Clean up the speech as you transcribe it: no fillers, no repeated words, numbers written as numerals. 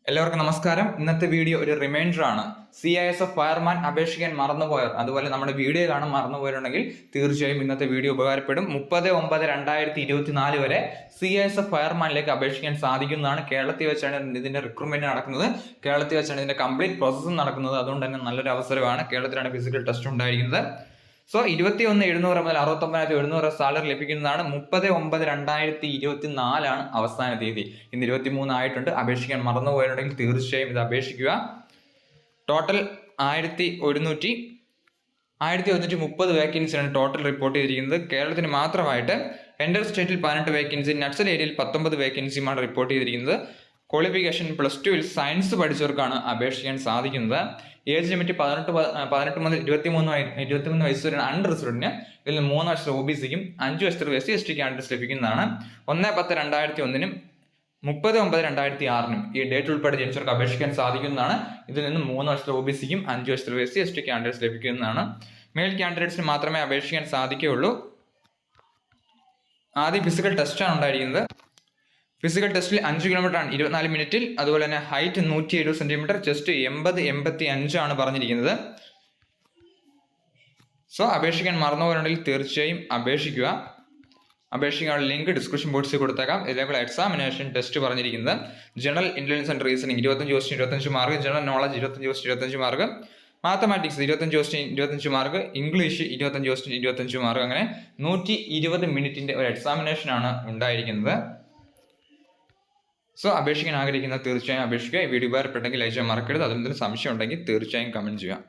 എല്ലാവർക്കും നമസ്കാരം. ഇന്നത്തെ വീഡിയോ ഒരു റിമൈൻഡർ ആണ്. CISF ഫയർമാൻ അപേക്ഷിക്കാൻ മറന്നുപോയവർ, അതുപോലെ നമ്മുടെ വീഡിയോ കാണാൻ മറന്നുപോയിട്ടുണ്ടെങ്കിൽ തീർച്ചയായും ഇന്നത്തെ വീഡിയോ ഉപകാരപ്പെടും. 30/9/2024 വരെ CISF ഫയർമാനിലേക്ക് അപേക്ഷിക്കാൻ സാധിക്കുന്നതാണ്. കേരളത്തിൽ വെച്ചാണ് ഇതിന്റെ റിക്രൂട്ട്മെന്റ് നടക്കുന്നത്. കേരളത്തിൽ വെച്ചാണ് ഇതിന്റെ കംപ്ലീറ്റ് പ്രോസസ്സും നടക്കുന്നത്. അതുകൊണ്ട് തന്നെ നല്ലൊരു അവസരമാണ്. കേരളത്തിലാണ് ഫിസിക്കൽ ടെസ്റ്റ് ഉണ്ടായിരിക്കുന്നത്. സോ 21,700 മുതൽ 69,700 സാലറി ലഭിക്കുന്നതാണ്. 30/9/2024 അവസാന തീയതി. ഇന്ന് 23 ആയിട്ടുണ്ട്. അപേക്ഷിക്കാൻ മറന്നുപോയിട്ടുണ്ടെങ്കിൽ തീർച്ചയായും ഇത് അപേക്ഷിക്കുക. ടോട്ടൽ 1130 വേക്കൻസിയാണ് ടോട്ടൽ റിപ്പോർട്ട് ചെയ്തിരിക്കുന്നത്. കേരളത്തിന് മാത്രമായിട്ട് എൻ്റർ സ്റ്റേറ്റിൽ 18 വേക്കൻസി, നക്സൽ ഏരിയയിൽ 19 വേക്കൻസിയുമാണ് റിപ്പോർട്ട് ചെയ്തിരിക്കുന്നത്. ക്വാളിഫിക്കേഷൻ +2 സയൻസ് പഠിച്ചവർക്കാണ് അപേക്ഷിക്കാൻ സാധിക്കുന്നത്. ഏജ് ലിമിറ്റ് 18 മുതൽ 23 വയസ്സ് വരെയാണ് അൺറിസർവ്ഡിന്. ഇതിൽ 3 വർഷം OBCക്കും 5 വർഷത്തിൽ SC കാൻഡിഡേറ്റ്സ് ലഭിക്കുന്നതാണ്. 1/10/2001 30/9/2006 ഈ ഡേറ്റ് ഉൾപ്പെടെ ജനിച്ചവർക്ക് അപേക്ഷിക്കാൻ സാധിക്കുന്നതാണ്. ഇതിൽ നിന്ന് 3 വർഷത്തിൽ OBCക്കും 5 വർഷത്തിൽ SC കാൻഡിഡേറ്റ്സ് ലഭിക്കുന്നതാണ്. മെയിൽ കാൻഡിഡേറ്റ്സിന് മാത്രമേ അപേക്ഷിക്കാൻ സാധിക്കുകയുള്ളൂ. ആദ്യം ഫിസിക്കൽ ടെസ്റ്റാണ് ഉണ്ടായിരിക്കുന്നത്. ഫിസിക്കൽ ടെസ്റ്റിൽ 5 കിലോമീറ്റർ ആണ് 24 മിനിറ്റിൽ. അതുപോലെ തന്നെ ഹൈറ്റ് 170 സെന്റിമീറ്റർ, ചെസ്റ്റ് 80-85 ആണ് പറഞ്ഞിരിക്കുന്നത്. സോ അപേക്ഷിക്കാൻ മറന്നുപോയിട്ടുണ്ടെങ്കിൽ തീർച്ചയായും അപേക്ഷിക്കുക. അപേക്ഷിക്കാനുള്ള ലിങ്ക് ഡിസ്ക്രിപ്ഷൻ ബോക്സിൽ കൊടുത്തേക്കാം. ഇതേപോലെ എക്സാമിനേഷൻ ടെസ്റ്റ് പറഞ്ഞിരിക്കുന്നത് general intelligence and reasoning 25 question 25 mark, general knowledge 25 question 25 mark, mathematics 25 question 25 mark, English 25 question 25 mark. അങ്ങനെ 120 മിനിറ്റിന്റെ ഒരു എക്സാമിനേഷൻ ആണ് ഉണ്ടായിരിക്കുന്നത്. സോ അപേക്ഷിക്കാൻ ആഗ്രഹിക്കുന്ന തീർച്ചയായും അപേക്ഷിക്കുക. ഈ വീഡിയോ ഉപകാരപ്പെട്ടെങ്കിൽ ലൈക്ക് ചെയ്യാൻ മറക്കരുത്. അതിലെന്തെങ്കിലും സംശയം ഉണ്ടെങ്കിൽ തീർച്ചയായും കമന്റ് ചെയ്യുക.